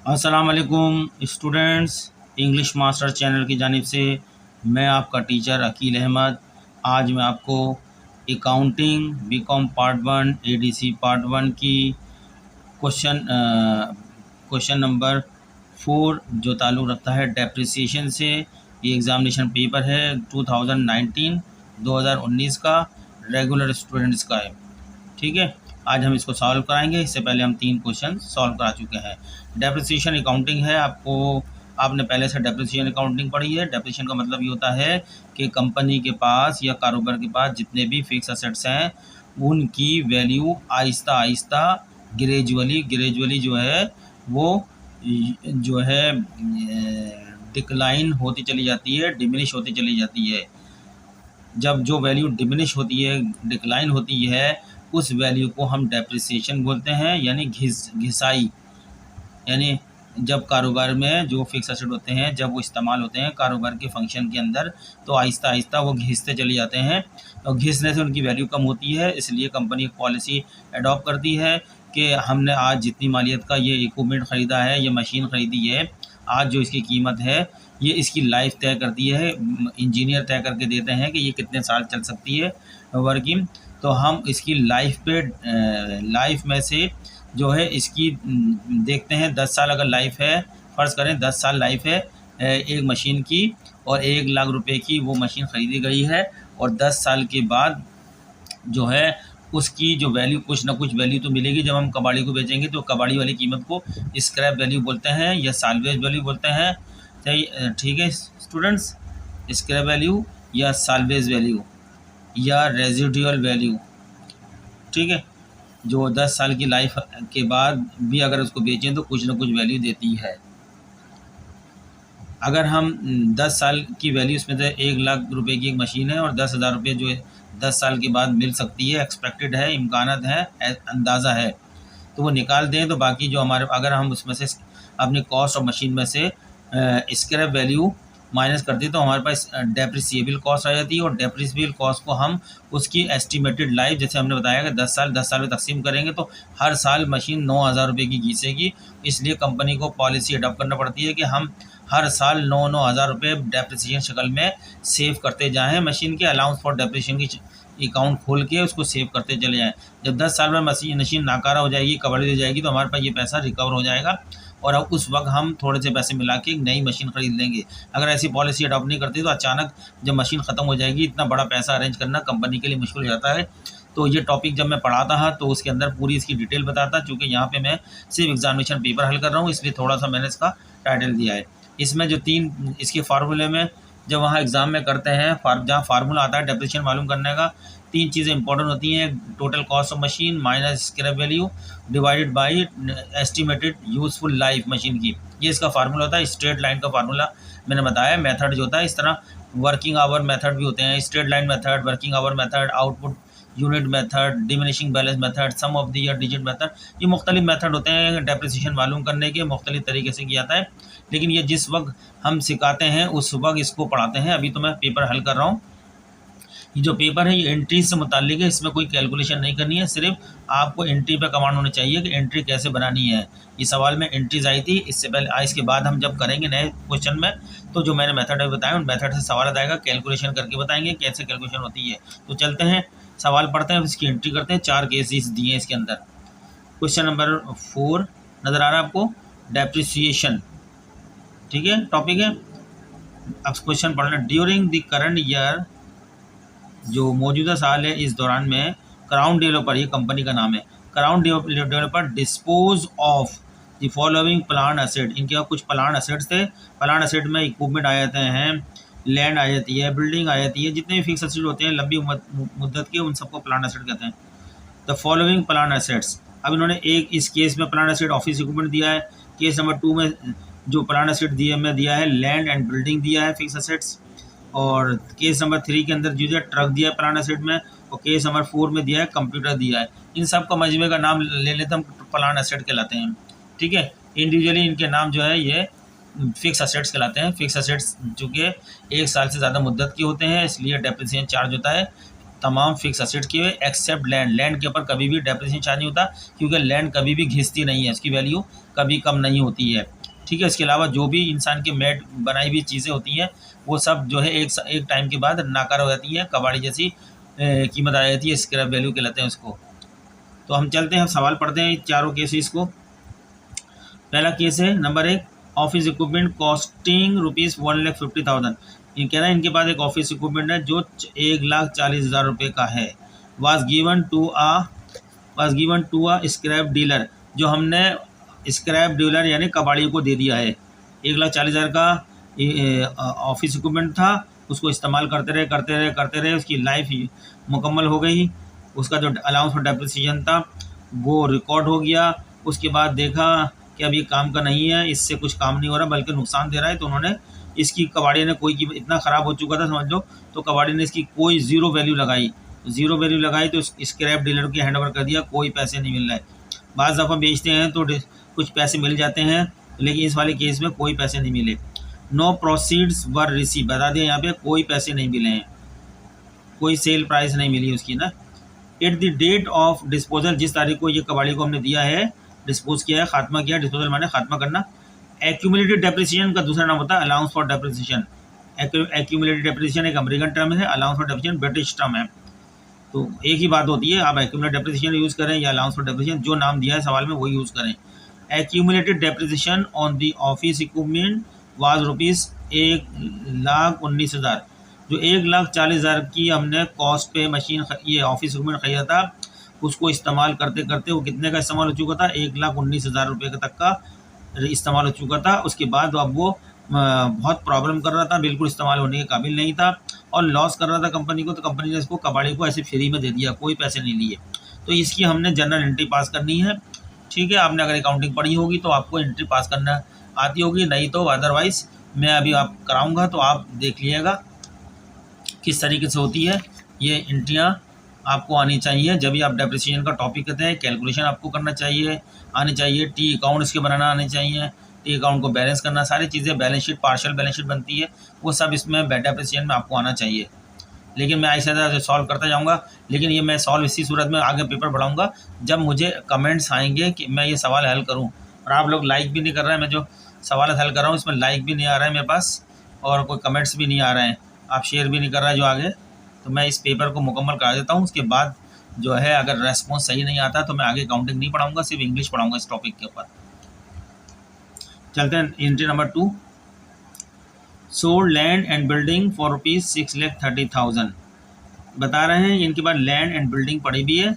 अस्सलाम वालेकुम students, English master channel की जानिब से मैं आपका टीचर अकील अहमद। आज मैं आपको accounting BCom part 1 ADC part 1 की क्वेश्चन क्वेश्चन नंबर 4 जो ताल्लुक़ रखता है डेप्रिसिएशन से। ये एग्ज़ामिनेशन पेपर है 2019 का, रेगुलर स्टूडेंट्स का है। ठीक है, आज हम इसको सॉल्व कराएंगे। इससे पहले हम 3 क्वेश्चन सॉल्व करा चुके हैं। डेप्रिसिएशन अकाउंटिंग है, आपने पहले से डेप्रिसिएशन अकाउंटिंग पढ़ी है। डेप्रिसिएशन का मतलब ये होता है कि कंपनी के पास या कारोबार के पास जितने भी फिक्स असेट्स हैं उनकी वैल्यू आहिस्ता आहिस्ता ग्रेजुअली जो है वो जो है डिक्लाइन होती चली जाती है, डिमिनिश होती चली जाती है। जब जो वैल्यू डिमिनिश होती है, डिक्लाइन होती है, उस वैल्यू को हम डेप्रिसिएशन बोलते हैं, यानी घिसाई। यानी जब कारोबार में जो फिक्स एसेट होते हैं जब वो इस्तेमाल होते हैं कारोबार के फंक्शन के अंदर, तो आहिस्ता आहिस्ता वो घिसते चले जाते हैं और घिसने से उनकी वैल्यू कम होती है। इसलिए कंपनी एक पॉलिसी अडॉप्ट करती है कि हमने आज जितनी मालियत का ये इक्विपमेंट ख़रीदा है, ये मशीन ख़रीदी है, आज जो इसकी कीमत है ये इसकी लाइफ तय करती है। इंजीनियर तय करके देते हैं कि ये कितने साल चल सकती है वर्किंग। तो हम इसकी लाइफ में से जो है इसकी देखते हैं। 10 साल अगर लाइफ है, फ़र्ज़ करें 10 साल लाइफ है एक मशीन की, और 1 लाख रुपए की वो मशीन ख़रीदी गई है, और 10 साल के बाद जो है उसकी जो वैल्यू, कुछ ना कुछ वैल्यू तो मिलेगी। जब हम कबाड़ी को बेचेंगे तो कबाड़ी वाली कीमत को स्क्रैप वैल्यू बोलते हैं या साल्वेज वैल्यू बोलते हैं। सही, ठीक है स्टूडेंट्स, स्क्रैप वैल्यू या साल्वेज वैल्यू या रेजिडुअल वैल्यू। ठीक है, जो 10 साल की लाइफ के बाद भी अगर उसको बेचें तो कुछ ना कुछ वैल्यू देती है। अगर हम 10 साल की वैल्यू, इसमें से 1 लाख रुपए की एक मशीन है और 10,000 रुपये जो है 10 साल के बाद मिल सकती है, एक्सपेक्टेड है, इम्कानात है, अंदाज़ा है, तो वो निकाल दें। तो बाकी जो हमारे, अगर हम उसमें से अपनी कॉस्ट ऑफ मशीन में से स्क्रैप वैल्यू माइनस करते तो हमारे पास डेप्रिसिएबल कॉस्ट आ जाती है, और डेप्रिसिएबल कॉस्ट को हम उसकी एस्टिमेटेड लाइफ, जैसे हमने बताया कि 10 साल में तकसीम करेंगे तो हर साल मशीन 9,000 रुपये की घिसेगी। इसलिए कंपनी को पॉलिसी अडॉप्ट करना पड़ती है कि हम हर साल 9,000 रुपये डेप्रिसिएशन शक्ल में सेव करते जाएँ। मशीन के अलाउंस फॉर डेप्रिसिएशन की अकाउंट खोल के उसको सेव करते चले जाएँ। जब 10 साल में मशीन नाकारा हो जाएगी, कबाड़ी हो जाएगी, तो हमारे पास ये पैसा रिकवर हो जाएगा, और अब उस वक्त हम थोड़े से पैसे मिला के एक नई मशीन ख़रीद लेंगे। अगर ऐसी पॉलिसी अडॉप्ट नहीं करती तो अचानक जब मशीन ख़त्म हो जाएगी, इतना बड़ा पैसा अरेंज करना कंपनी के लिए मुश्किल हो जाता है। तो ये टॉपिक जब मैं पढ़ाता था तो उसके अंदर पूरी इसकी डिटेल बताता, चूँकि यहाँ पे मैं सिर्फ एग्जामिनेशन पेपर हल कर रहा हूँ, इसलिए थोड़ा सा मैंने इसका टाइटल दिया है। इसमें जो 3 इसके फार्मूले में जब वहाँ एग्ज़ाम में करते हैं, जहाँ फार्मूला आता है डेप्रिसिएशन मालूम करने का, 3 चीज़ें इंपॉर्टेंट होती हैं। Total cost of machine minus scrap value divided by estimated useful life machine की, ये इसका फार्मूला होता है। स्ट्रेट लाइन का फार्मूला मैंने बताया। मेथड जो होता है, इस तरह वर्किंग आवर मेथड भी होते हैं, straight line method, working hour method, output unit method, diminishing balance method, sum of the year digit method. ये मुख्तलिफ मेथड होते हैं डेप्रिसिएशन मालूम करने के, मुख्तलिफ तरीके से किया जाता है। लेकिन ये जिस वक्त हम सिखाते हैं उस वक्त इसको पढ़ाते हैं। अभी तो मैं पेपर हल कर रहा हूँ। ये जो पेपर है ये एंट्री से मुताल्लिक है, इसमें कोई कैलकुलेशन नहीं करनी है, सिर्फ आपको एंट्री पे कमांड होना चाहिए कि एंट्री कैसे बनानी है। ये सवाल में एंट्रीज आई थी, इससे पहले इसके बाद हम जब करेंगे नए क्वेश्चन में, तो जो मैंने मेथड बताया उन मेथड से सवाल आएगा, कैलकुलेशन करके बताएंगे कैसे कैलकुलेशन होती है। तो चलते हैं, सवाल पढ़ते हैं, इसकी एंट्री करते हैं। 4 केसेस दिए हैं इसके अंदर। क्वेश्चन नंबर 4 नज़र आ रहा है आपको, डेप्रिसिएशन। ठीक है, टॉपिक है। अब क्वेश्चन पढ़ना, ड्यूरिंग द करंट ईयर, जो मौजूदा साल है, इस दौरान में क्राउन डेवलपर, ये कंपनी का नाम है, crown developer dispose of the following plan asset. इनके पास कुछ प्लान असेट्स थे। प्लान असेट में इक्विपमेंट आ जाते हैं, लैंड आ जाती है, बिल्डिंग आ जाती है, जितने भी फिक्स असेट होते हैं लंबी मुद्दत के, उन सबको प्लान असेट कहते हैं। द फॉलोइंग प्लान असेट्स, अब इन्होंने एक इस केस में प्लान असेट ऑफिस इक्विपमेंट दिया है, केस नंबर 2 में जो प्लान असेट दिया है लैंड एंड बिल्डिंग दिया है, फिक्स असेट्स, और केस नंबर 3 के अंदर जो है ट्रक दिया है प्लान असेट में, और केस नंबर 4 में दिया है कंप्यूटर दिया है। इन सब का मजमे का नाम ले लेते हम प्लान असेट कहलाते हैं। ठीक है, इंडिविजुअली इनके नाम जो है ये फिक्स असेट्स कहलाते हैं। फिक्स असेट्स चूँकि 1 साल से ज़्यादा मुद्दत के होते हैं, इसलिए डेप्रिसिएशन चार्ज होता है। तमाम फिक्स असेट के एक्सेप्ट लैंड। लैंड के ऊपर कभी भी डेप्रिसिएशन चार्ज नहीं होता, क्योंकि लैंड कभी भी घिसती नहीं है, उसकी वैल्यू कभी कम नहीं होती है। ठीक है, इसके अलावा जो भी इंसान के मेड बनाई हुई चीज़ें होती हैं वो सब जो है एक टाइम के बाद नाकार हो जाती है, कबाड़ी जैसी कीमत आ जाती है, स्क्रैप वैल्यू कहलाते हैं उसको। तो हम चलते हैं, सवाल पढ़ते हैं चारों केसेस को। पहला केस है नंबर 1, ऑफिस इक्विपमेंट कॉस्टिंग ₹1,50,000। ये कह रहा है इनके पास एक ऑफिस इक्विपमेंट है जो 1,40,000 रुपये का है। Was given to a scrap dealer, जो हमने स्क्रैप डीलर यानी कबाड़ी को दे दिया है। 1,40,000 का ऑफिस इक्विपमेंट था, उसको इस्तेमाल करते रहे, उसकी लाइफ मुकम्मल हो गई। उसका जो अलाउंस फॉर डेप्रिसिएशन था वो रिकॉर्ड हो गया। उसके बाद देखा कि अब ये काम का नहीं है, इससे कुछ काम नहीं हो रहा बल्कि नुकसान दे रहा है, तो उन्होंने इसकी कबाड़ी ने कोई कीमत, इतना ख़राब हो चुका था समझ लो, तो कबाड़ी ने इसकी कोई ज़ीरो वैल्यू लगाई तो स्क्रैप डीलर के हैंड ओवर कर दिया, कोई पैसे नहीं मिल रहा है। बाज़ दफ़ा बेचते हैं तो कुछ पैसे मिल जाते हैं, लेकिन इस वाले केस में कोई पैसे नहीं मिले। नो प्रोसीड्स वर रिसीव, बता दिया यहाँ पे कोई पैसे नहीं मिले हैं, कोई सेल प्राइस नहीं मिली उसकी ना। At the date of disposal, जिस तारीख को ये कबाड़ी को हमने दिया है, डिस्पोज किया है, खात्मा किया। डिस्पोजल माने खात्मा करना। एक्यूमुलेटेड डेप्रिसिएशन का दूसरा नाम होता है allowance for depreciation. Accumulated depreciation एक अमेरिकन टर्म है, allowance for depreciation British term है। तो एक ही बात होती है, आप एक्यूमुलेटेड डेप्रिसिएशन यूज़ करें या अलाउंस फॉर डेप्रिसिएशन, जो नाम दिया है सवाल में वही यूज़ करें। Accumulated depreciation on the office equipment was ₹1,19,000। जो 1,40,000 की हमने कॉस्ट पे मशीन ये ऑफिस इक्विपमेंट खरीदा था, उसको इस्तेमाल करते करते वो कितने का इस्तेमाल हो चुका था, 1,19,000 रुपये तक का इस्तेमाल हो चुका था। उसके बाद अब वो बहुत प्रॉब्लम कर रहा था, बिल्कुल इस्तेमाल होने के काबिल नहीं था और लॉस कर रहा था कंपनी को, तो कंपनी ने इसको कबाड़ी को ऐसे फ्री में दे दिया, कोई पैसे नहीं लिए। तो इसकी हमने जनरल एंट्री पास करनी है। ठीक है, आपने अगर अकाउंटिंग पढ़ी होगी तो आपको एंट्री पास करना आती होगी, नहीं तो अदरवाइज़ मैं अभी आप कराऊँगा तो आप देख लीजिएगा किस तरीके से होती है। ये एंट्रियाँ आपको आनी चाहिए, जब भी आप डेप्रिसिएशन का टॉपिक करते हैं, कैलकुलेशन आपको करना चाहिए, आनी चाहिए। टी अकाउंट इसके बनाना आने चाहिए, टी अकाउंट को बैलेंस करना, सारी चीज़ें, balance sheet, partial balance sheet बनती है, वो सब इसमें डेप्रिसिएशन में आपको आना चाहिए। लेकिन मैं ऐसे तरह से सॉल्व करता जाऊँगा, लेकिन ये मैं सॉल्व इसी सूरत में आगे पेपर बढ़ाऊँगा जब मुझे कमेंट्स आएंगे कि मैं ये सवाल हल करूँ। और आप लोग लाइक भी नहीं कर रहे हैं, मैं जो सवाल हल कर रहा हूँ इसमें लाइक भी नहीं आ रहा है मेरे पास, और कोई कमेंट्स भी नहीं आ रहे हैं, आप शेयर भी नहीं कर रहा है जो आगे। तो मैं इस पेपर को मुकम्मल करा देता हूँ, उसके बाद जो है अगर रेस्पॉन्स सही नहीं आता तो मैं आगे अकाउंटिंग नहीं पढ़ाऊँगा, सिर्फ इंग्लिश पढ़ाऊँगा इस टॉपिक के ऊपर। चलते हैं entry number 2, sold land and building for ₹6,30,000। बता रहे हैं इनके पास लैंड एंड बिल्डिंग पड़ी भी है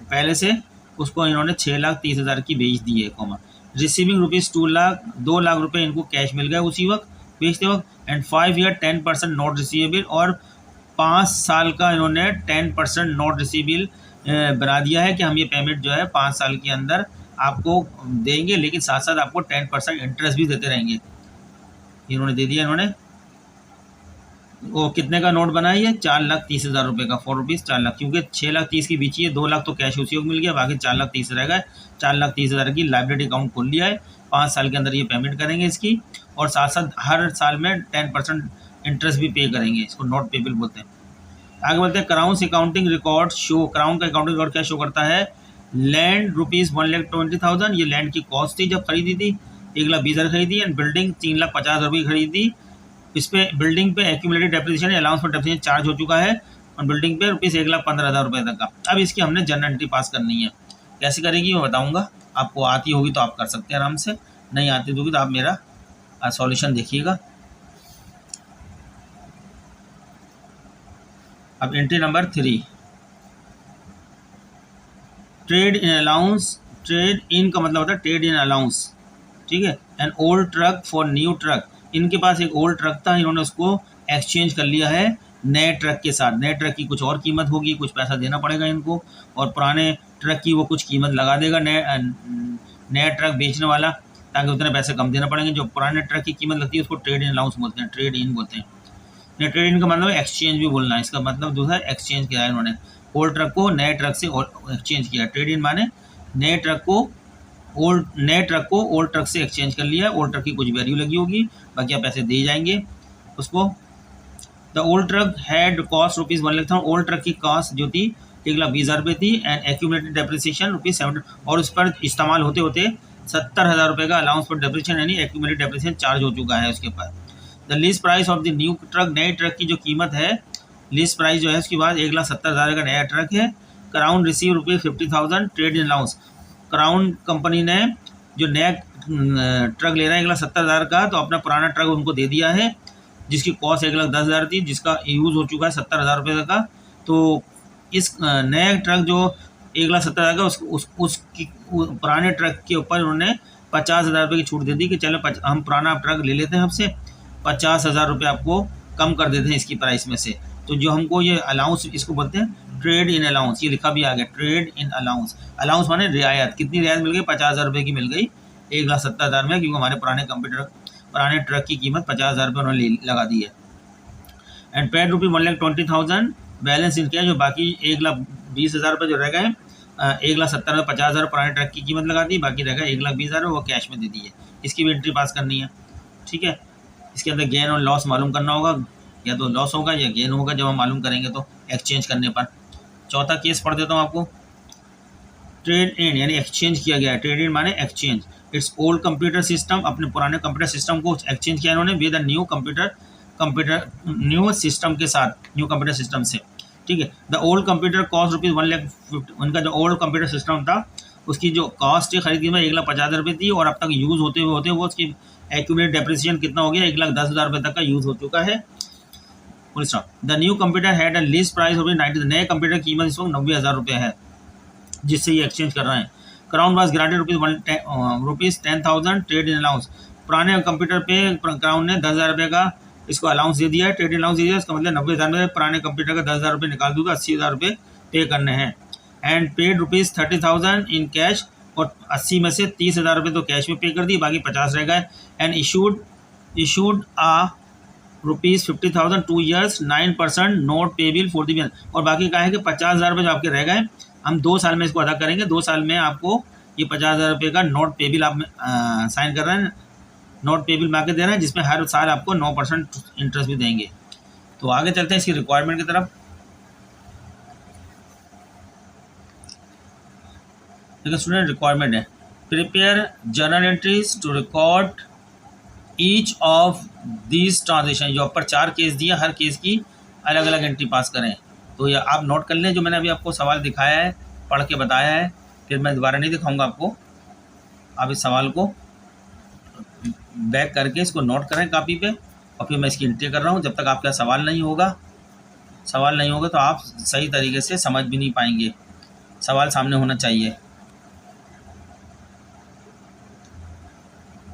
पहले से, उसको इन्होंने 6,30,000 की बेच दी है, रिसीविंग ₹2 लाख रुपये इनको कैश मिल गया उसी वक्त बेचते वक्त, एंड 5 ईयर 10% नॉट रिसीवेबल, और 5 साल का इन्होंने 10% नॉट रिसीवेबल बना दिया है कि हम ये पेमेंट जो है 5 साल के अंदर आपको देंगे, लेकिन साथ साथ आपको 10% इंटरेस्ट भी देते रहेंगे। इन्होंने दे दिया, इन्होंने वो कितने का नोट बनाया है, 4,30,000 रुपये का, ₹4 क्योंकि 6,30,000 की बीची है, 2 लाख तो कैश उसी को मिल गया, बाकी 4,30,000 रह गए। 4,30,000 की लाइबिलिटी अकाउंट खोल लिया है, 5 साल के अंदर ये पेमेंट करेंगे इसकी, और साथ साथ हर साल में 10% इंटरेस्ट भी पे करेंगे, इसको नॉट पेबल बोलते हैं। आगे बोलते हैं crown accounting record show, crown का अकाउंटिंग रिकॉर्ड क्या शो करता है, लैंड ₹1,20,000, ये लैंड की कॉस्ट थी जब खरीदी थी, 1,20,000 खरीदी, एंड बिल्डिंग 3,50,000 रुपये खरीदी। इस पे बिल्डिंग पे accumulated depreciation allowance for depreciation charge हो चुका है, और बिल्डिंग पे ₹1,15,000 रुपये तक का। अब इसकी हमने जनरल एंट्री पास करनी है, कैसे करेगी मैं बताऊंगा, आपको आती होगी तो आप कर सकते हैं आराम से, नहीं आती होगी तो आप मेरा सॉल्यूशन देखिएगा। अब entry number 3, trade in allowance, trade in का मतलब होता है ट्रेड इन अलाउंस, ठीक है। An old truck for new truck, इनके पास एक ओल्ड ट्रक था, इन्होंने उसको एक्सचेंज कर लिया है नए ट्रक के साथ। नए ट्रक की कुछ और कीमत होगी, कुछ पैसा देना पड़ेगा इनको, और पुराने ट्रक की वो कुछ कीमत लगा देगा नया ट्रक बेचने वाला, ताकि उतने पैसे कम देना पड़ेंगे। जो पुराने ट्रक की कीमत लगती है उसको ट्रेड इन अलाउंस बोलते हैं, ट्रेड इन बोलते हैं। ट्रेड इन का मतलब एक्सचेंज भी बोलना है, इसका मतलब दूसरा एक्सचेंज किया है इन्होंने, ओल्ड ट्रक को नए ट्रक से एक्सचेंज किया। ट्रेड इन माने नए ट्रक को ओल्ड ट्रक से एक्सचेंज कर लिया। ओल्ड ट्रक की कुछ वैल्यू लगी होगी, बाकी आप पैसे दे जाएंगे उसको। The old truck had cost ₹1,00,000 old truck की कॉस्ट जो थी 1,20,000 रुपये थी एंड एक्यूमुलेटेड डेप्रिसिएशन ₹7 और उस पर इस्तेमाल होते होते 70,000 रुपये का अलाउंस फॉर डेप्रिसिएशन यानी एक्यूमुलेटेड डेप्रिसिएशन चार्ज हो चुका है उसके ऊपर। The lease price of the new truck, नए ट्रक की जो कीमत है, लीज प्राइस जो है उसके बाद 1,70,000 का नया ट्रक है। Crown receive ₹50,000 trade in allowance, crown company ने जो नया ट्रक ले रहा है 1,70,000 का, तो अपना पुराना ट्रक उनको दे दिया है जिसकी कॉस्ट 1,10,000 थी, जिसका यूज़ हो चुका है 70,000 रुपये का। तो इस नया ट्रक जो 1,70,000 का उसकी पुराने ट्रक के ऊपर उन्होंने 50,000 रुपये की छूट दे दी कि चलो हम पुराना ट्रक ले लेते हैं, आपसे 50,000 रुपये आपको कम कर देते हैं इसकी प्राइस में से। तो जो हमको ये अलाउंस, इसको बोलते हैं ट्रेड इन अलाउंस, ये लिखा भी आ गया ट्रेड इन अलाउंस। अलाउंस माने रियायत, कितनी रियायत मिल गई? 50,000 रुपये की मिल गई 1,70,000 में, क्योंकि हमारे पुराने ट्रक की कीमत 50,000 रुपये उन्होंने लगा दी है। एंड पेड ₹1,20,000 बैलेंस इन किया, जो बाकी 1,20,000 रुपये जो रह गए, 1,70,000 में 50,000 पुराने ट्रक की कीमत लगा दी, बाकी रह गए 1,20,000 वो कैश में दे दी है। इसकी भी एंट्री पास करनी है, ठीक है। इसके अंदर गेन और लॉस मालूम करना होगा, या तो लॉस होगा या गेन होगा जब हम मालूम करेंगे तो एक्सचेंज करने पर। चौथा केस पढ़ देता हूँ आपको। ट्रेड इन यानी एक्सचेंज किया गया है, ट्रेड इन माने exchange. It's old computer system, अपने पुराने कंप्यूटर सिस्टम को एक्सचेंज किया इन्होंने विद न्यू न्यू सिस्टम के साथ, न्यू कंप्यूटर सिस्टम से, ठीक है। द ओल्ड कंप्यूटर कॉस्ट ₹1,50,000, उनका जो ओल्ड कंप्यूटर सिस्टम था उसकी जो कॉस्ट खरीद की 1,50,000 रुपये थी, और अब तक यूज़ होते हुए वो उसकी एक्यूमुलेटेड डेप्रिसिएशन कितना हो गया? 1,10,000 रुपये तक का यूज़ हो चुका है। The new computer had a least price of 90, नए कंप्यूटर की कीमत इस वक्त 90,000 रुपये है जिससे ये एक्सचेंज कर रहे हैं। Crown was granted ₹10,000 trade in allowance, पुराने कंप्यूटर पे क्राउन ने 10,000 रुपये का इसको अलाउंस दे दिया है, ट्रेड इन अलाउंस दे दिया। इसका मतलब 90,000 में पुराने कंप्यूटर का 10,000 रुपये निकाल दूंगा, 80,000 रुपये पे करने हैं। एंड पेड ₹30,000 इन कैश, और 80 में से 30,000 रुपये तो कैश में पे कर दी, बाकी 50 रह गए। And issued a ₹50,000 2 years 9% note payable for the, और बाकी कहा है कि 50,000 रुपये जो आपके रह गए हम 2 साल में इसको अदा करेंगे। 2 साल में आपको ये 50,000 रुपये का नोट पेबिल आप साइन कर रहे हैं, नोट पेबिल में आके दे रहे हैं, जिसमें हर साल आपको 9% इंटरेस्ट भी देंगे। तो आगे चलते हैं इसकी रिक्वायरमेंट की तरफ। देखिए स्टूडेंट, रिक्वायरमेंट है prepare journal entries to record each of these transaction. जो ऊपर 4 केस दिए, हर केस की अलग अलग एंट्री पास करें। तो ये आप नोट कर लें, जो मैंने अभी आपको सवाल दिखाया है, पढ़ के बताया है, फिर मैं दोबारा नहीं दिखाऊंगा आपको। आप इस सवाल को बैक करके इसको नोट करें कापी पे, और फिर मैं इसकी एंट्री कर रहा हूँ। जब तक आपका सवाल नहीं होगा तो आप सही तरीके से समझ भी नहीं पाएंगे। सवाल सामने होना चाहिए,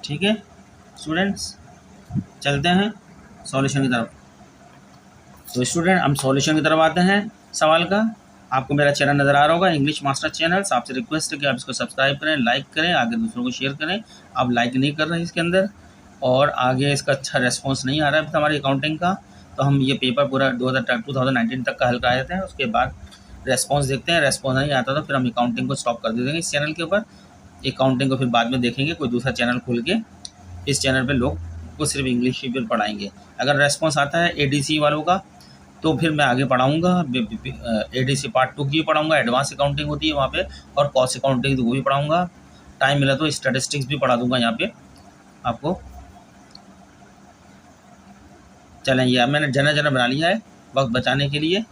ठीक है स्टूडेंट्स। चलते हैं सॉल्यूशन की तरफ। तो स्टूडेंट, हम सॉल्यूशन की तरफ आते हैं सवाल का। आपको मेरा चैनल नज़र आ रहा होगा, इंग्लिश मास्टर चैनल। आपसे रिक्वेस्ट है कि आप इसको सब्सक्राइब करें, लाइक करें, आगे दूसरों को शेयर करें। आप लाइक नहीं कर रहे हैं इसके अंदर, और आगे इसका अच्छा रेस्पॉन्स नहीं आ रहा है हमारी अकाउंटिंग का। तो हम ये पेपर पूरा 2019 तक का हल करा देते हैं, उसके बाद रेस्पॉन्स देखते हैं। रेस्पॉन्स नहीं आता तो फिर हम अकाउंटिंग को स्टॉप कर देंगे इस चैनल के ऊपर। अकाउंटिंग को फिर बाद में देखेंगे, कोई दूसरा चैनल खोल के इस चैनल पर लोग को सिर्फ इंग्लिश ही पढ़ाएंगे। अगर रेस्पॉन्स आता है ADC वालों का तो फिर मैं आगे पढ़ाऊँगा, ADC पार्ट 2 की पढ़ाऊँगा, एडवांस अकाउंटिंग होती है वहाँ पे, और कॉस्ट अकाउंटिंग वो भी पढ़ाऊँगा। टाइम मिला तो स्टैटिस्टिक्स भी पढ़ा दूँगा यहाँ पे आपको। चलें, ये मैंने जर्नल बना लिया है वक्त बचाने के लिए,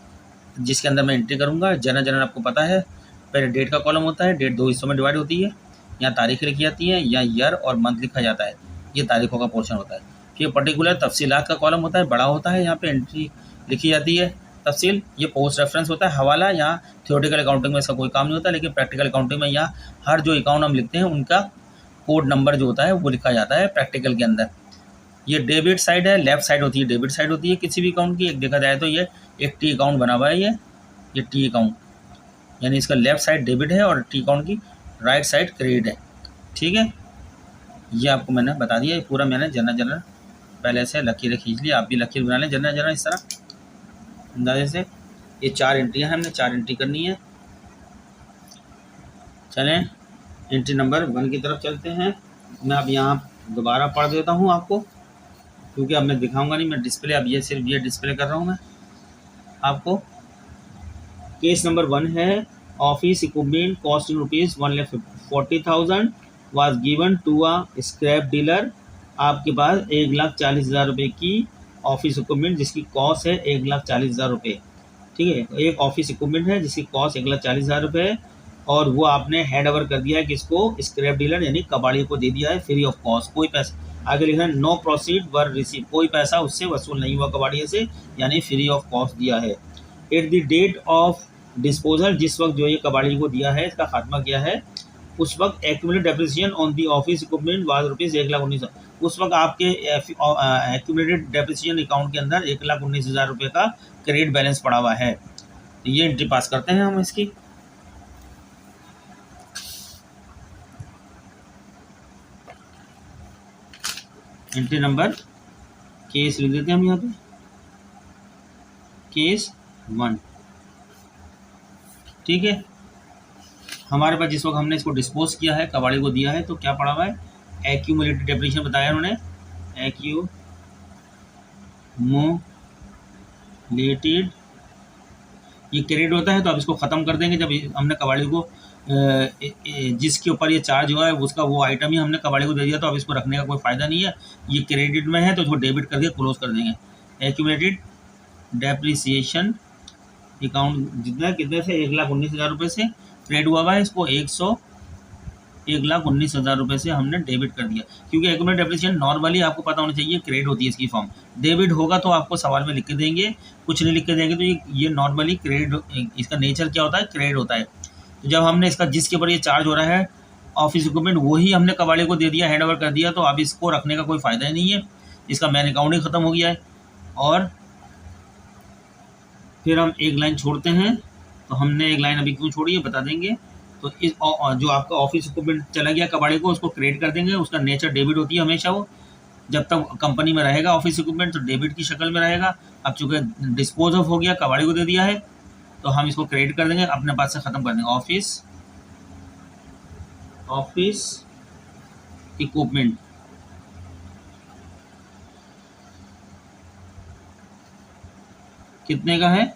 जिसके अंदर मैं एंट्री करूँगा। जर्नल आपको पता है, पहले डेट का कॉलम होता है, डेट 2 हिस्सों में डिवाइड होती है। यहाँ तारीख लिखी जाती है, या ईयर और मंथ लिखा जाता है, ये तारीखों का पोर्शन होता है। फिर पर्टिकुलर तफसीलात का कॉलम होता है, बड़ा होता है, यहाँ पे एंट्री लिखी जाती है तफसील। ये पोस्ट रेफरेंस होता है, हवाला। यहाँ थियोरेटिकल अकाउंटिंग में इसका कोई काम नहीं होता, लेकिन प्रैक्टिकल अकाउंटिंग में यहाँ हर जो अकाउंट हम लिखते हैं उनका कोड नंबर जो होता है वो लिखा जाता है प्रैक्टिकल के अंदर। ये डेबिट साइड है, लेफ्ट साइड होती है डेबिट साइड होती है किसी भी अकाउंट की। एक देखा जाए तो ये एक टी अकाउंट बना हुआ है, ये टी अकाउंट, यानी इसका लेफ्ट साइड डेबिट है और टी अकाउंट की राइट साइड क्रेडिट है, ठीक है। ये आपको मैंने बता दिया, पूरा मैंने जर्नल पहले से लकीरें खींच ली। आप भी लकीर बना लें जर्नल इस तरह अंदाजे से। ये 4 एंट्रियाँ हैं, हमने 4 एंट्री करनी है। चलें एंट्री नंबर 1 की तरफ चलते हैं। मैं अब यहाँ दोबारा पढ़ देता हूँ आपको। क्योंकि अब मैं दिखाऊंगा नहीं, मैं डिस्प्ले, अब ये सिर्फ ये डिस्प्ले कर रहा हूँ मैं आपको। केस नंबर 1 है, office equipment cost in rupees 1,40,000 was given to a scrap dealer. आपके पास 1,40,000 रुपये की ऑफिस इक्विपमेंट जिसकी कॉस्ट है 1,40,000 रुपये, ठीक है। एक ऑफिस इक्विपमेंट है जिसकी कॉस्ट 1,40,000 रुपये है, और वो आपने हैंड ओवर कर दिया है किसको, स्क्रैप डीलर यानी कबाड़ी को दे दिया है फ्री ऑफ कॉस्ट, कोई पैसा, आगे लिखा है नो प्रोसीड वर रिसीव, कोई पैसा उससे वसूल नहीं हुआ कबाड़िया से, यानी फ्री ऑफ कॉस्ट दिया है। At the date of disposal, जिस वक्त जो ये कबाड़ी को दिया है, इसका खात्मा किया है, उस वक्त accumulated depreciation on the office equipment was rupees 1,19,000, उस वक्त आपके एक्यूमुलेटेड डेप्रिसिएशन अकाउंट के अंदर 1,19,000 रुपये का क्रेडिट बैलेंस पड़ा हुआ है। तो ये एंट्री पास करते हैं हम इसकी। एंट्री नंबर, केस लिख देते हैं हम यहाँ पे, केस 1, ठीक है। हमारे पास जिस वक्त हमने इसको डिस्पोज किया है, कबाड़ी को दिया है, तो क्या पड़ा हुआ है, एक्यूमुलेटेड डेप्रिसिएशन बताया उन्होंने, एक्यूमुलेटेड, ये क्रेडिट होता है, तो अब इसको ख़त्म कर देंगे जब हमने कबाड़ी को जिसके ऊपर ये चार्ज हुआ है उसका वो आइटम ही हमने कबाड़ी को दे दिया, तो अब इसको रखने का कोई फ़ायदा नहीं है, ये क्रेडिट में है तो इसको डेबिट करके क्लोज कर देंगे। एक्यूमुलेटेड डेप्रिसिएशन अकाउंट जितना कितने से 1,19,000 रुपये से क्रेडिट हुआ है, इसको 1,19,000 रुपये से हमने डेबिट कर दिया, क्योंकि एक्यूमुलेटेड डेप्रिसिएशन नॉर्मली आपको पता होना चाहिए क्रेडिट होती है इसकी फॉर्म, डेबिट होगा तो आपको सवाल में लिख के देंगे, कुछ नहीं लिख के देंगे, तो ये नॉर्मली क्रेडिट, इसका नेचर क्या होता है, क्रेडिट होता है। तो जब हमने इसका जिसके ऊपर ये चार्ज हो रहा है ऑफिस इक्विपमेंट, वही हमने कबाड़ी को दे दिया, हैंड ओवर कर दिया, तो अब इसको रखने का कोई फ़ायदा ही नहीं है, इसका मैन अकाउंट ही ख़त्म हो गया है। और फिर हम एक लाइन छोड़ते हैं, तो हमने एक लाइन अभी क्यों छोड़ी है बता देंगे। तो इस जो आपका ऑफिस इक्विपमेंट चला गया कबाड़ी को, उसको क्रेडिट कर देंगे, उसका नेचर डेबिट होती है हमेशा, वो जब तक कंपनी में रहेगा ऑफिस इक्विपमेंट तो डेबिट की शक्ल में रहेगा। अब चूँकि डिस्पोज ऑफ हो गया, कबाड़ी को दे दिया है, तो हम इसको क्रेडिट कर देंगे, अपने पास से ख़त्म कर देंगे, ऑफिस इक्विपमेंट कितने का है,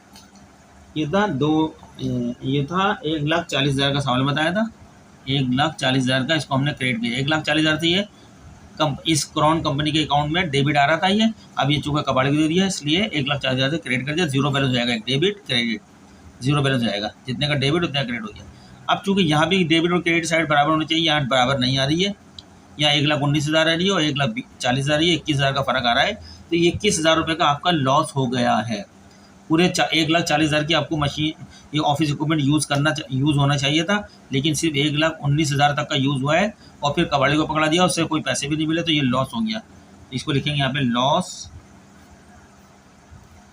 ये था 1,40,000 का सवाल बताया था, 1,40,000 का, इसको हमने क्रेडिट किया, 1,40,000 थी ये इस क्रॉन कंपनी के अकाउंट में डेबिट आ रहा था ये, अब ये चूँकि कबाड़ी को दे दिया इसलिए 1,40,000 से क्रेडिट कर दिया, जीरो बैलेंस हो जाएगा, डेबिट क्रेडिट जीरो बैलेंस हो जाएगा, जितने का डेबिट उतना क्रेडिट हो गया। अब चूँकि यहाँ भी डेबिट और क्रेडिट साइड बराबर होनी चाहिए, यहाँ बराबर नहीं आ रही है, यहाँ 1,19,000 आ रही है और 1,40,000 आ रही है, 21,000 का फ़र्क आ रहा है, तो 21,000 रुपये का आपका लॉस हो गया है। पूरे 1,40,000 की आपको मशीन, ये ऑफिस इक्विपमेंट यूज़ होना चाहिए था, लेकिन सिर्फ 1,19,000 तक का यूज़ हुआ है, और फिर कबाड़ी को पकड़ा दिया, उससे कोई पैसे भी नहीं मिले, तो ये लॉस हो गया। इसको लिखेंगे यहाँ पे लॉस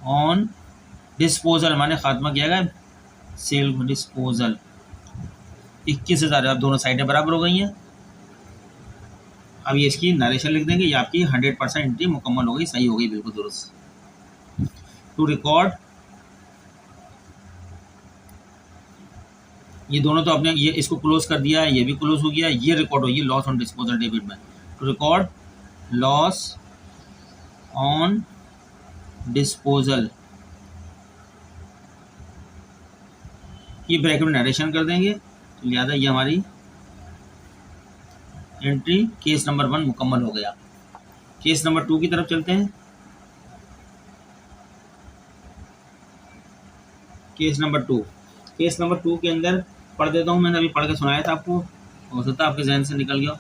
ऑन डिस्पोजल, माने खात्मा किया गया, सेल डिस्पोजल, 21,000, अब दोनों साइडें बराबर हो गई हैं। अब ये इसकी नरेशन लिख देंगे, ये आपकी 100% एंट्री मुकम्मल हो गई, सही हो गई, बिल्कुल दुरुस्त। टू रिकॉर्ड, ये दोनों तो आपने ये इसको क्लोज कर दिया है, ये भी क्लोज हो गया, ये रिकॉर्ड होगी लॉस ऑन डिस्पोजल डेबिट में। To record loss on disposal, ये ब्रैकेट में नरेशन कर देंगे, तो लिहाजा ये हमारी एंट्री केस नंबर 1 मुकम्मल हो गया। केस नंबर 2 की तरफ चलते हैं। केस नंबर 2 के अंदर पढ़ देता हूँ, मैंने अभी पढ़ के सुनाया था आपको, हो सकता है आपके जहन से निकल गया।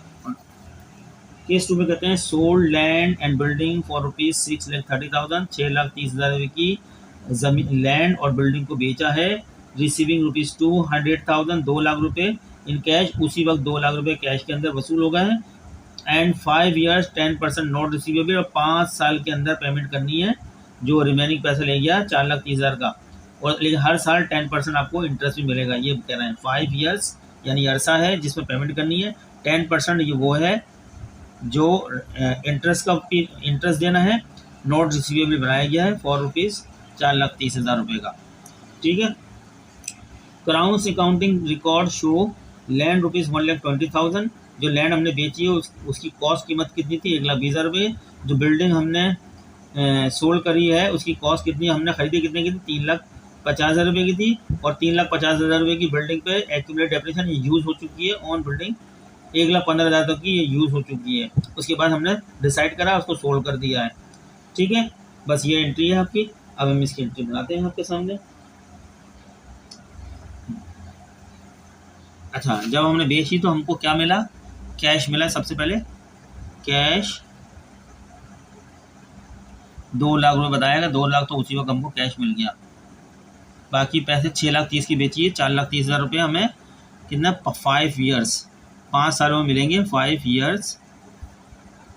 केस 2 में कहते हैं sold land and building for ₹6,30,000, 6,30,000 रुपये की जमीन, लैंड और बिल्डिंग को बेचा है, रिसीविंग ₹200,000, 2 लाख रुपये इन कैश, उसी वक्त 2 लाख रुपये कैश के अंदर वसूल हो गए हैं, एंड 5 years 10% नॉट रिसीवेबल, और 5 साल के अंदर पेमेंट करनी है, जो रिमेनिंग पैसा ले गया 4,30,000 का, और लेकिन हर साल 10% आपको इंटरेस्ट भी मिलेगा, ये कह रहे हैं 5 years यानी अरसा है जिसमें पेमेंट करनी है, 10% ये वो है जो इंटरेस्ट देना है, नॉट रिसीवेबल बनाया गया है फॉर ₹4,30,000 रुपये का, ठीक है। Crowns accounting record show land ₹1,20,000 जो लैंड हमने बेची है उसकी कॉस्ट कीमत कितनी थी, 1,20,000 रुपये। जो बिल्डिंग हमने सोल्ड करी है उसकी कॉस्ट कितनी, हमने खरीदी कितने की थी, 3,50,000 रुपये की थी। और 3,50,000 रुपये की बिल्डिंग पे एक्यूमुलेट डेप्रिसिएशन यूज़ हो चुकी है ऑन बिल्डिंग, 1,15,000 तक की ये यूज़ हो चुकी है। उसके बाद हमने डिसाइड करा, उसको सोल्ड कर दिया है। ठीक है, बस ये एंट्री है आपकी। अब हम इसकी एंट्री बनाते हैं आपके सामने। अच्छा, जब हमने बेची तो हमको क्या मिला, कैश मिला। सबसे पहले कैश 2 लाख रुपये बताएगा, 2 लाख तो उसी वक्त हमको कैश मिल गया। बाकी पैसे 6,30,000 की बेची है, 4,30,000 रुपये हमें कितना 5 ईयर्स 5 सालों में मिलेंगे, 5 ईयर्स।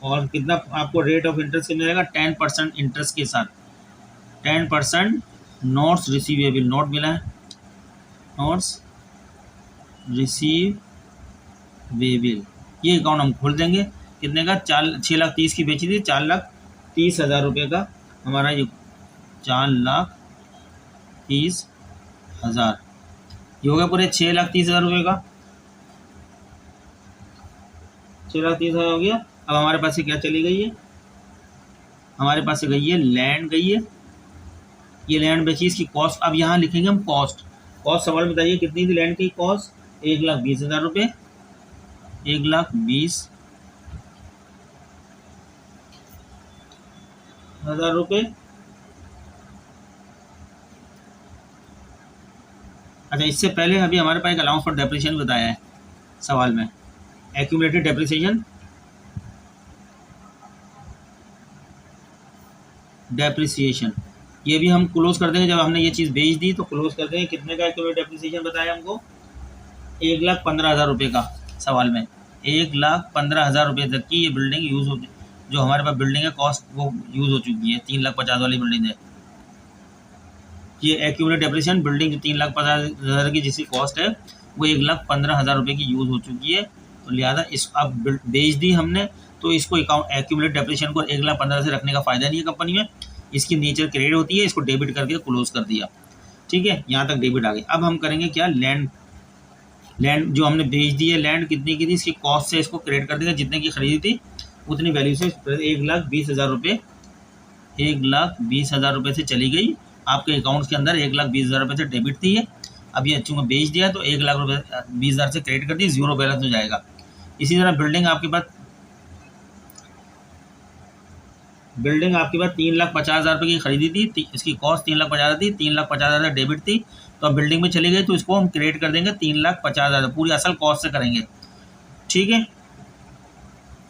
और कितना आपको रेट ऑफ इंटरेस्ट कितना मिलेगा, 10% इंटरेस्ट के साथ, 10% नोट्स रिसीवेबल, नोट मिला है, नोट्स रिसीवेबल। ये अकाउंट हम खोल देंगे। कितने का, 6,30,000 की बेची थी, 4,30,000 रुपये का हमारा ये 4,30,000 ये हो गया पूरे 6,30,000 रुपये का, 6,30,000 हो गया। अब हमारे पास से क्या चली गई है, हमारे पास से गई है लैंड गई है, ये लैंड बेची, इसकी कॉस्ट अब यहाँ लिखेंगे हम कॉस्ट। कॉस्ट सवाल में बताइए कितनी थी लैंड की कॉस्ट, 1,20,000 रुपये, 1,20,000 रुपये। अच्छा, इससे पहले अभी हमारे पास एक अलाउंस फॉर डेप्रिसिएशन बताया है सवाल में, एक्यूमुलेटेड डेप्रिसिएशन ये भी हम क्लोज कर देंगे। जब हमने ये चीज़ बेच दी तो क्लोज कर देंगे। कितने का एक्यूमुलेटेड डेप्रिसिएशन बताया हमको, 1,15,000 रुपये का सवाल में, 1,15,000 रुपये तक की ये बिल्डिंग यूज़ हो, जो हमारे पास बिल्डिंग है कॉस्ट वो यूज़ हो चुकी है, 3,50,000 वाली बिल्डिंग है। ये एक्यूमुलेटेड डेप्रिसिएशन बिल्डिंग जो 3,50,000 की जिसकी कॉस्ट है वो 1,15,000 रुपये की यूज़ हो चुकी है। तो लिहाजा इस अब बेच दी हमने, तो इसको एक्यूमुलेटेड डेप्रिसिएशन को 1,15,000 से रखने का फ़ायदा नहीं है कंपनी में। इसकी नेचर क्रेडिट होती है, इसको डेबिट करके क्लोज कर दिया। ठीक है, यहाँ तक डेबिट आ गई। अब हम करेंगे क्या, लैंड जो हमने बेच दी है, लैंड कितनी की थी, इसकी कॉस्ट से इसको क्रेडिट कर देंगे, जितने की खरीदी थी उतनी वैल्यू से 1,20,000 रुपये, 1,20,000 रुपये से चली गई आपके अकाउंट्स के अंदर, 1,20,000 रुपये से डेबिट थी ये। अब ये चूँकि बेच दिया तो 1,20,000 से क्रेडिट कर दी, 0 बैलेंस हो जाएगा। इसी तरह बिल्डिंग आपके पास 3,50,000 रुपये की खरीदी थी, इसकी कॉस्ट 3,50,000 थी, 3,50,000 डेबिट थी, तो अब बिल्डिंग में चली गई तो इसको हम क्रेडिट कर देंगे 3,50,000 पूरी असल कॉस्ट से करेंगे। ठीक है,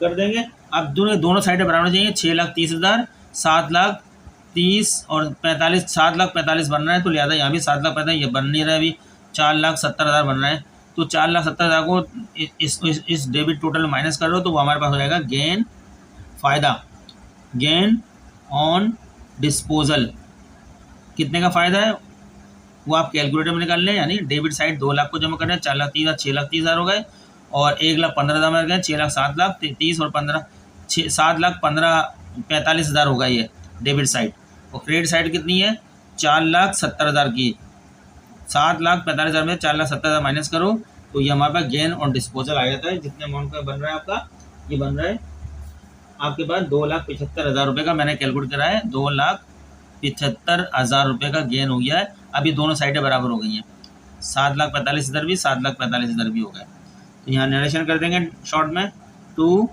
कर देंगे। अब दोनों साइडें बराबर चाहिए, 6,30,000, 7,30,000 और 45, 7,45,000 बन रहा है, तो लिहाजा यहाँ भी 7,45,000 ये बन नहीं रहा है, अभी 4,70,000 बन रहा है। तो 4,70,000 को इस डेबिट टोटल में माइनस कर लो तो वो हमारे पास हो जाएगा गेन, फ़ायदा, गेन ऑन डिस्पोजल। कितने का फ़ायदा है वो आप कैलकुलेटर में निकाल लें, यानी डेबिट साइड 2 लाख को जमा कर रहे हैं, 4,30,000 6,30,000 हो गए, और 1,15,000 में गए, 7,30,000 और 15 7,45,000 होगा ये डेबिट साइड। और क्रेडिट साइड कितनी है, 4,70,000 की, 7,45,000 में 4,70,000 माइनस करो तो ये हमारे पास गेन ऑन डिस्पोजल आ जाता है। जितने अमाउंट का बन रहा है आपका, ये बन रहा है आपके पास 2,75,000 रुपये का, मैंने कैलकुलेट करा है, 2,75,000 रुपये का गेन हो गया है। अभी दोनों साइडें बराबर हो गई हैं, 7,45,000 भी, 7,45,000 भी हो गए। तो यहाँ नरेशन कर देंगे शॉर्ट में, टू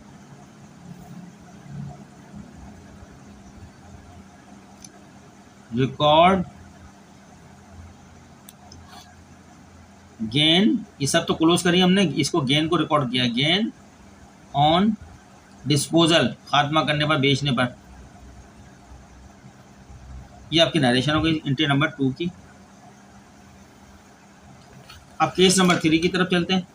रिकॉर्ड गेन, ये सब तो क्लोज करिए हमने, इसको गेन को रिकॉर्ड किया, गेन ऑन डिस्पोजल, खात्मा करने पर, बेचने पर। ये आपकी नरेशन हो गई एंट्री नंबर 2 की। अब केस नंबर 3 की तरफ चलते हैं।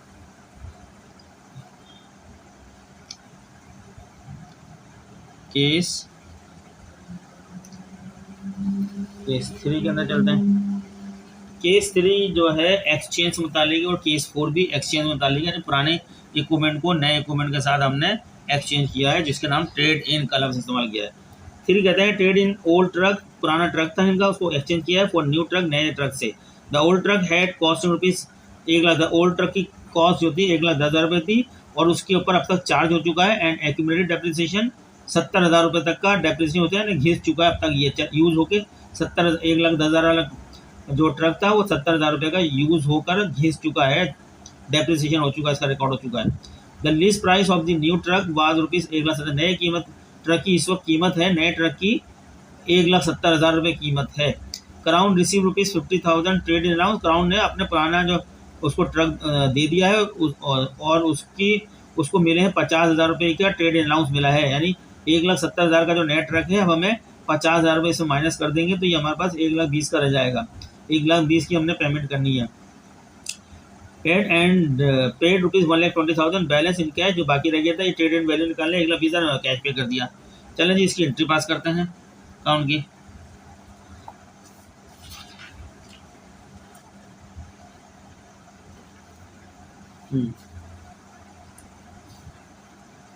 केस 3 के अंदर चलते हैं। केस 3 जो है एक्सचेंज से मुतालिक है, और केस 4 भी एक्सचेंज से मुतालिक है, यानी पुराने इक्विपमेंट को नए इक्विपमेंट के साथ हमने एक्सचेंज किया है, जिसका नाम ट्रेड इन का लफ्ज़ इस्तेमाल किया है। 3 कहते हैं ट्रेड इन ओल्ड ट्रक, पुराना ट्रक था इनका, उसको एक्सचेंज किया है फॉर न्यू ट्रक, नए ट्रक से। The old truck had cost rupees 1,00,000, old truck की कॉस्ट जो थी 1,10,000 रुपये थी, और उसके ऊपर अब तक चार्ज हो चुका है एंड एक्यूमुलेटेड डेप्रिसिएशन 70,000 रुपये तक का डेप्रिसिएशन होता है ना, घिस चुका है अब तक ये यूज़ होके 1,10,10,000 वाला जो ट्रक था वो 70,000 रुपये का यूज़ होकर घिस चुका है, डेप्रिसिएशन हो चुका है, इसका रिकॉर्ड हो चुका है। The least price of the new truck was rupees 1,70,000। नए कीमत ट्रक की इस वक्त कीमत है, नए ट्रक की 1,70,000 रुपये कीमत है। Crown receive rupees 50,000 trade in allowance. Crown ने अपने पुराना जो उसको ट्रक दे दिया है और उसको मिले हैं 50,000 रुपये का ट्रेड इन अलाउंस मिला है, यानी 1,70,000 का जो नया ट्रक है अब हमें 50,000 रुपये से माइनस कर देंगे तो ये हमारे पास 1,20,000 का रह जाएगा। 1,20,000 की हमने पेमेंट करनी है। Paid rupees 1,20,000 balance in cash, जो बाकी रह गया था ये ट्रेड एंड वैल्यू निकालने 1,20,000 कैश पे कर दिया। चलें जी, इसकी एंट्री पास करते हैं अकाउंट की।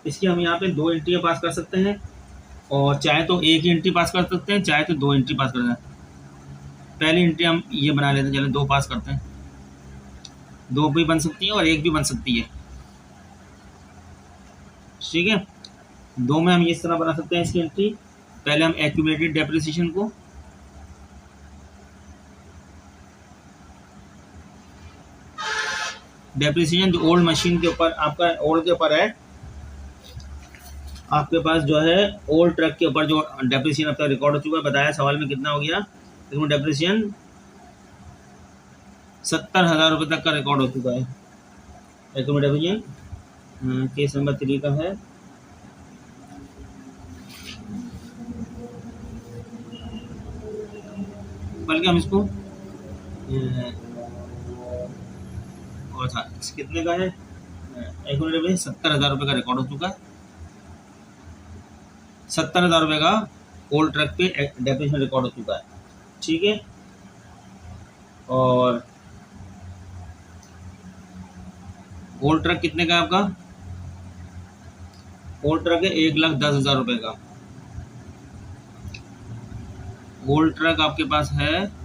इसकी हम यहाँ पे 2 एंट्री पास कर सकते हैं और चाहे तो एक ही एंट्री पास कर सकते हैं, चाहे तो 2 एंट्री पास कर सकते हैं। पहली एंट्री हम ये बना लेते हैं, चलो 2 पास करते हैं। 2 भी बन सकती है और 1 भी बन सकती है, ठीक है। 2 में हम इस तरह बना सकते हैं इसकी एंट्री। पहले हम एक्यूमुलेटेड डेप्रिसिएशन को डेप्रिसिएशन जो ओल्ड मशीन के ऊपर आपका ओल्ड के ऊपर है, आपके पास जो है ओल्ड ट्रक के ऊपर जो डेप्रिसिएशन आपका रिकॉर्ड हो चुका है, बताया सवाल में कितना हो गया, इसमें डेप्रिसिएशन 70,000 रुपये तक का रिकॉर्ड हो चुका है। डेप्रिसिएशन केस नंबर 3 का है। बल्कि हम इसको और था कितने का है, 70,000 रुपये का रिकॉर्ड हो चुका है। 70,000 रुपये का ओल्ड ट्रक पे डेप्रिसिएशन रिकॉर्ड हो चुका है, ठीक है। और ओल्ड ट्रक कितने का है आपका, ओल्ड ट्रक है 1,10,000 रुपये का। ओल्ड ट्रक आपके पास है,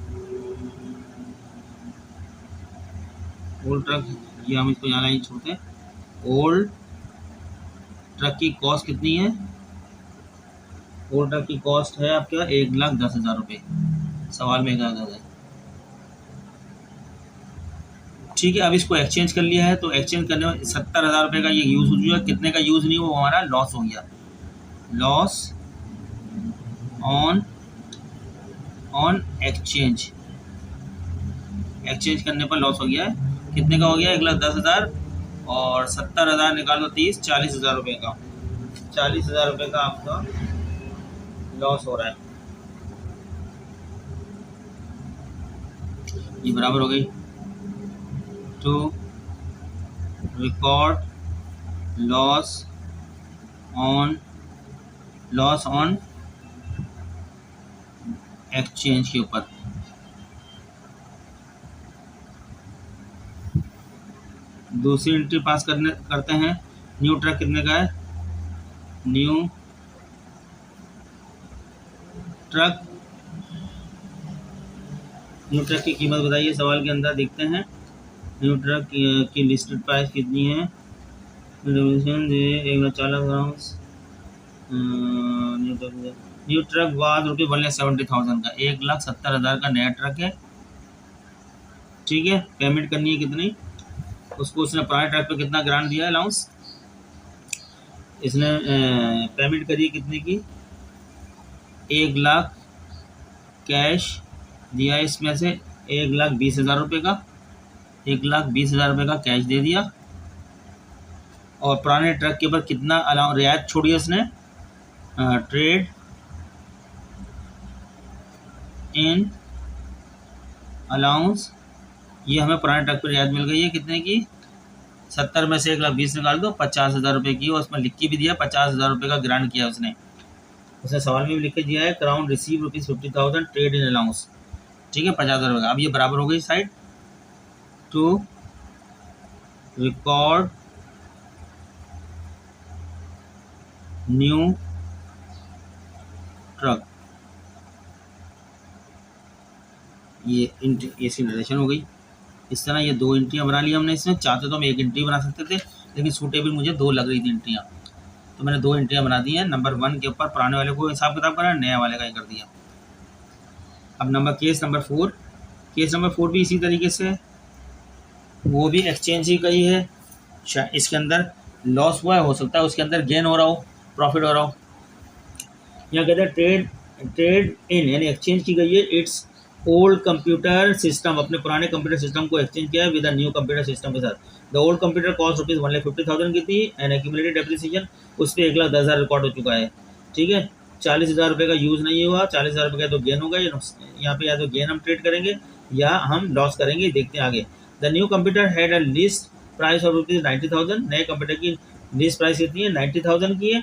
ओल्ड ट्रक ये हम इसको यहाँ ही छोड़ते हैं। ओल्ड ट्रक की कॉस्ट कितनी है, ओल्ड ट्रक की कॉस्ट है आपके 1,10,000 रुपये, सवाल में 1,10,000, ठीक है। अब इसको एक्सचेंज कर लिया है तो एक्सचेंज करने में 70,000 रुपये का ये यूज़ हो गया, कितने का यूज़ नहीं वो हमारा लॉस हो गया, लॉस ऑन एक्सचेंज, एक्सचेंज करने पर लॉस हो गया है। कितने का हो गया, 1,10,000 और 70,000 निकालो 30, 40,000 रुपये का, 40,000 रुपये का आपका लॉस हो रहा है। ये बराबर हो गई to record loss on exchange के ऊपर। दूसरी एंट्री पास करते हैं। न्यू ट्रक कितने का है, न्यू ट्रक की कीमत बताइए, सवाल के अंदर देखते हैं। न्यू ट्रक की लिस्टेड प्राइस कितनी है, 1,40,000। न्यू ट्रक वाज रुपये 1,70,000 का, 1,70,000 का नया ट्रक है, ठीक है। पेमेंट करनी है कितनी, उसको उसने पुराने ट्रक पे कितना ग्रांट दिया अलाउंस, इसने पेमेंट करी कितने की, 1,00,000 कैश दिया, इसमें से 1,20,000 रुपये का, 1,20,000 रुपये का कैश दे दिया। और पुराने ट्रक के ऊपर कितना अलाउ रियायत छोड़ी उसने, ट्रेड इन अलाउंस, ये हमें पुराने ट्रक पर रियायत मिल गई है कितने की, 70 में से 1,20,000 निकाल दो, 50,000 रुपये की, और उसमें लिख के भी दिया 50,000 रुपये का ग्रांट किया उसने सवाल में भी लिख के दिया है। Crown receive rupees 50,000 trade in allowance, ठीक है, 50,000 रुपये का। अब ये बराबर हो गई side to record new truck, ये इसकी रिलेशन हो गई। इस तरह ये 2 एंट्रियाँ बना ली हमने इसमें, चाहते तो हम 1 एंट्री बना सकते थे लेकिन सूटेबल मुझे 2 लग रही थी एंट्रियाँ, तो मैंने 2 एंट्रियाँ बना दी हैं। नंबर 1 के ऊपर पुराने वाले को हिसाब किताब करा, नया वाले का ही कर दिया। अब केस नंबर 4 भी इसी तरीके से, वो भी एक्सचेंज ही का ही है। इसके अंदर लॉस हुआ है, हो सकता है उसके अंदर गेन हो रहा हो, प्रॉफिट हो रहा हो। यहाँ कहते हैं ट्रेड इन यानी एक्सचेंज की गई है इट्स ओल्ड कंप्यूटर सिस्टम, अपने पुराने कंप्यूटर सिस्टम को एक्सचेंज किया है विद न्यू कंप्यूटर सिस्टम के साथ। The old computer cost rupees 1,50,000 की थी एंड एक्यूमुलेटेड डेप्रिसिएशन उस पर 1,10,000 रिकॉर्ड हो चुका है। ठीक है, 40,000 रुपये का यूज़ नहीं हुआ, 40,000 रुपये का तो गेन होगा। यहाँ पे या तो गेन हम ट्रेड करेंगे या हम लॉस करेंगे, देखते हैं आगे। The new computer had a list price of rupees 90,000, नए कंप्यूटर की लिस्ट प्राइस कितनी है, 90,000 की है।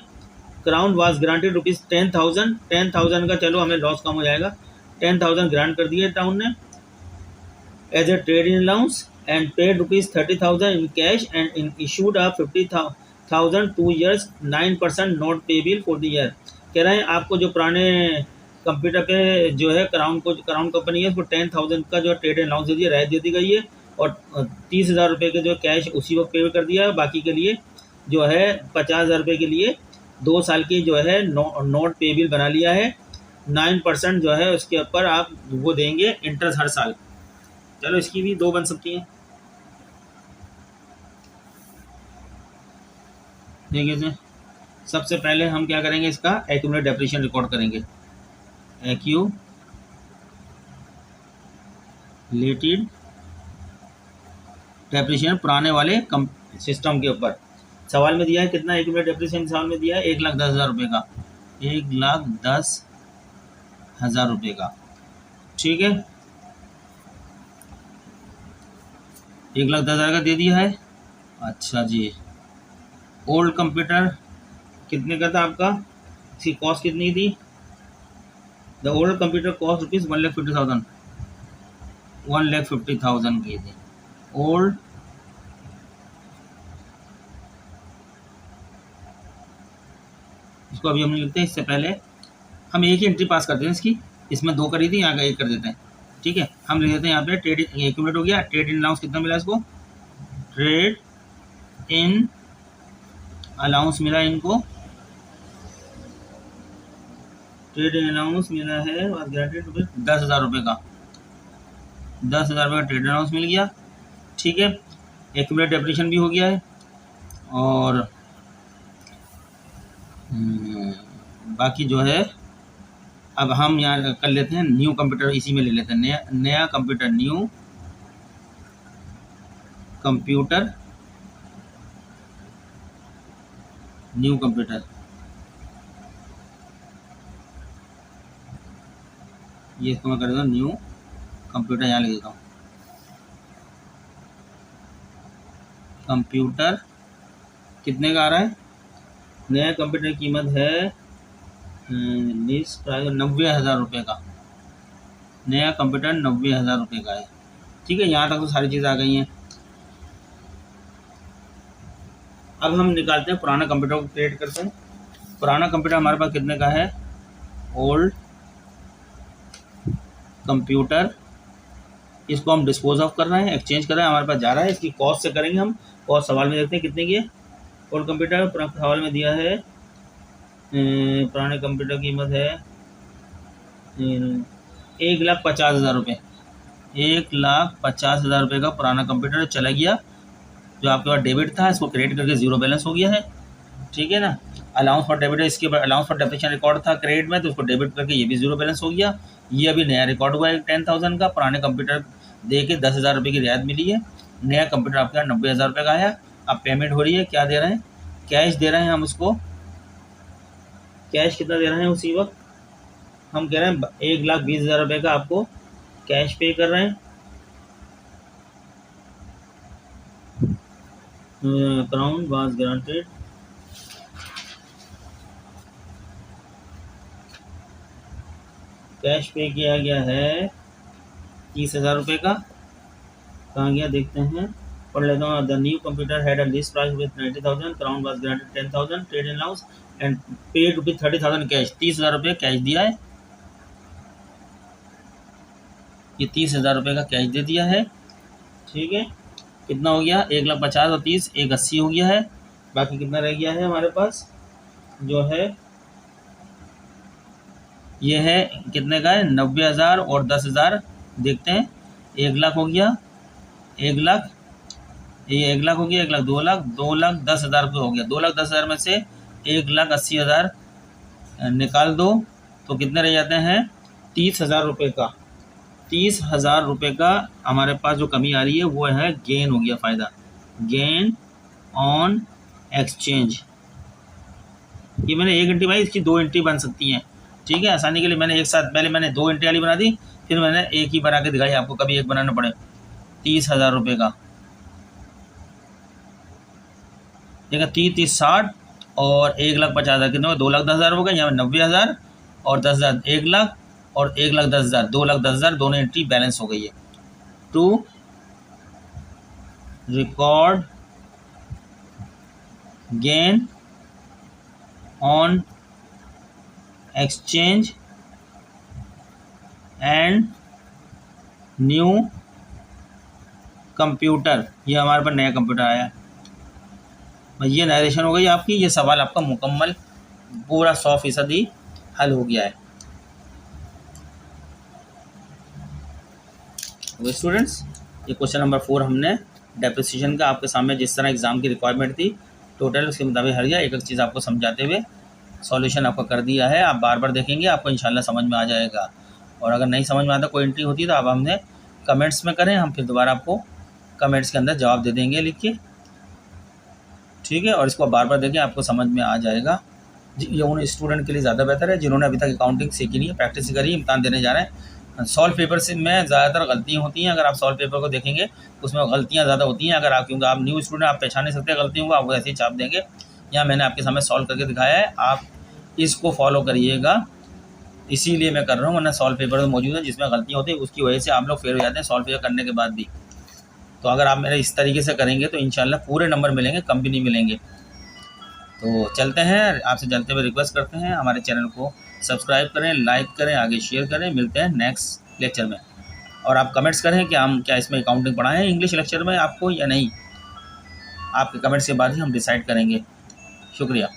क्राउन वाज ग्रांटेड रुपीज़ 10,000, 10,000 का चलो हमें लॉस कम हो जाएगा, 10,000 ग्रांट कर दिए टाउन ने as a trade in allowance and paid rupees 30,000 in cash and in issued a 50,000 2 years 9% not payable for the year. कह रहे हैं आपको जो पुराने कंप्यूटर पे जो है क्राउन कंपनी है उसको 10,000 का जो ट्रेड इन अलाउंस दे दिया, राहत दे दी गई है, और 30,000 रुपये के जो कैश उसी वक्त पे कर दिया। बाकी के लिए जो है 50,000 रुपये के लिए 2 साल की जो है नॉट पेबल बना लिया है। 9% जो है उसके ऊपर आप वो देंगे इंटरेस्ट हर साल। चलो इसकी भी 2 बन सकती हैं। देखिए सबसे पहले हम क्या करेंगे, इसका एक्यूमुलेटेड डेप्रिसिएशन रिकॉर्ड करेंगे। एक्यूमुलेटेड डेप्रिसिएशन पुराने वाले सिस्टम के ऊपर सवाल में दिया है कितना एक्यूमुलेटेड डेप्रिसिएशन सवाल में दिया है 1,10,000 रुपये का, 1,10,000 रुपये का। ठीक है, 1,10,000 का दे दिया है। अच्छा जी, ओल्ड कंप्यूटर कितने का था आपका, इसकी कॉस्ट कितनी थी, the old computer cost rupees 1,50,000, 1,50,000 की थी ओल्ड। इसको अभी हम लिखते हैं, इससे पहले हम एक ही एंट्री पास करते हैं इसकी, इसमें 2 करी थी, यहाँ का 1 कर देते हैं। ठीक है, हम लिख देते हैं यहाँ पे ट्रेड एक्यूमुलेट हो गया, ट्रेड इन अलाउंस कितना मिला इसको, ट्रेड इन अलाउंस मिला इनको, ट्रेड इन अलाउंस मिला है 10,000 रुपये का, 10,000 रुपये का ट्रेड इन अलाउंस मिल गया। ठीक है, एक्यूमुलेटेड डेप्रिसिएशन भी हो गया है, और बाकी जो है अब हम यहाँ कर लेते हैं न्यू कंप्यूटर, इसी में ले लेते हैं नया कंप्यूटर, न्यू कंप्यूटर ये इसको मैं कर देता हूँ न्यू कंप्यूटर, यहाँ लिख देता हूँ कंप्यूटर। कितने का आ रहा है, नया कंप्यूटर की कीमत है लिस्ट प्राइस 90,000 रुपये का, नया कंप्यूटर 90,000 रुपये का है। ठीक है, यहाँ तक तो सारी चीज़ आ गई हैं। अब हम निकालते हैं पुराना कंप्यूटर को क्रिएट करते हैं। पुराना कंप्यूटर हमारे पास कितने का है, ओल्ड कंप्यूटर, इसको हम डिस्पोज ऑफ कर रहे हैं, एक्सचेंज कर रहे हैं, हमारे पास जा रहा है। इसकी कॉस्ट से करेंगे हम, कॉस्ट सवाल में देखते हैं कितने की है। ओल्ड कंप्यूटर सवाल में दिया है, पुराने कंप्यूटर की कीमत है 1,50,000 रुपये, 1,50,000 रुपये का पुराना कंप्यूटर चला गया। जो आपके पास डेबिट था इसको क्रेडिट करके 0 बैलेंस हो गया है। ठीक है ना, अलाउंस फॉर डेबिट, इसके बाद अलाउंस फॉर डेप्रिसिएशन रिकॉर्ड था क्रेडिट में, तो उसको डेबिट करके ये भी 0 बैलेंस हो गया। ये अभी नया रिकॉर्ड हुआ है 10,000 का, पुराने कंप्यूटर दे के 10,000 रुपये की रियायत मिली है, नया कंप्यूटर आपके यहाँ 90,000 रुपये का आया। अब पेमेंट हो रही है, क्या दे रहे हैं, कैश दे रहे हैं हम उसको। कैश कितना दे रहे हैं उसी वक्त, हम कह रहे हैं 1,20,000 रुपये का आपको कैश पे कर रहे हैं। क्राउन वाज ग्रांटेड कैश पे किया गया है 30,000 रुपये का। कहाँ गया देखते हैं, पढ़ लेता हूँ। The new computer had a list price with 90,000, crown was granted 10,000 trade in allowance and paid rupees 30,000 cash, 30,000 रुपये कैश दिया है, ये 30,000 रुपये का कैश दे दिया है। ठीक है, कितना हो गया, 1,50,000 और 30 180 हो गया है। बाकी कितना रह गया है हमारे पास जो है, ये है कितने का है, 90,000 और 10,000 देखते हैं। 1,00,000 हो गया, 1,00,000, ये 1,00,000 हो गया, 1,00,000 2,00,000, 2,10,000 रुपये हो गया। 2,10,000 में से 1,80,000 निकाल दो तो कितने रह जाते हैं, 30,000 रुपये का। 30,000 रुपये का हमारे पास जो कमी आ रही है वो है गेन हो गया, फ़ायदा, गेन ऑन एक्सचेंज। ये मैंने एक एंट्री बनाई, इसकी 2 एंट्री बन सकती हैं, ठीक है। आसानी के लिए मैंने एक साथ पहले मैंने 2 एंट्री वाली बना दी, फिर मैंने एक ही बना के दिखाई आपको, कभी एक बनाना पड़े। 30,000 रुपये का, देखा 30 30 60 और 1,50,000 कितने, 2,10,000 हो गए। यहाँ 90,000 और 10,000 1,00,000 और 1,10,000 2,10,000 दोनों एंट्री बैलेंस हो गई है। To record gain on exchange and new computer, ये हमारे पास नया कंप्यूटर आया है। ये नरेशन हो गई आपकी, ये सवाल आपका मुकम्मल पूरा 100% ही हल हो गया है। तो स्टूडेंट्स, ये क्वेश्चन नंबर 4 हमने डेप्रिसिएशन का आपके सामने जिस तरह एग्ज़ाम की रिक्वायरमेंट थी टोटल उसके मुताबिक हर गया, एक एक चीज़ आपको समझाते हुए सॉल्यूशन आपका कर दिया है। आप बार बार देखेंगे, आपको इंशाल्लाह समझ में आ जाएगा। और अगर नहीं समझ में आता, कोई एंट्री होती है तो आप हमने कमेंट्स में करें, हम फिर दोबारा आपको कमेंट्स के अंदर जवाब दे देंगे लिख के, ठीक है। और इसको बार बार देखें, आपको समझ में आ जाएगा। ये उन स्टूडेंट के लिए ज़्यादा बेहतर है जिन्होंने अभी तक अकाउंटिंग सीखी नहीं है, प्रैक्टिस करी, इम्तान देने जा रहे हैं। सॉल्व पेपर से में ज़्यादातर गलतियाँ होती हैं, अगर आप सॉल्व पेपर को देखेंगे उसमें गलतियाँ ज़्यादा होती हैं। अगर आप, क्योंकि आप न्यू स्टूडेंट, आप पहचान नहीं सकते गलतियों को, आप ऐसे ही छाप देंगे। यहाँ मैंने आपके सामने सॉल्व करके दिखाया है, आप इसको फॉलो करिएगा, इसीलिए मैं कर रहा हूँ। वरना सॉल्व पेपर में मौजूद है जिसमें गलतियाँ होती हैं, उसकी वजह से आप लोग फेल हो जाते हैं सॉल्व पेपर करने के बाद भी। तो अगर आप मेरे इस तरीके से करेंगे तो इंशाल्लाह पूरे नंबर मिलेंगे, कम भी नहीं मिलेंगे। तो चलते हैं, आपसे चलते हुए रिक्वेस्ट करते हैं हमारे चैनल को सब्सक्राइब करें, लाइक करें, आगे शेयर करें। मिलते हैं नेक्स्ट लेक्चर में। और आप कमेंट्स करें कि हम क्या इसमें अकाउंटिंग पढ़ाएं इंग्लिश लेक्चर में आपको या नहीं। आपके कमेंट्स के बाद ही हम डिसाइड करेंगे। शुक्रिया।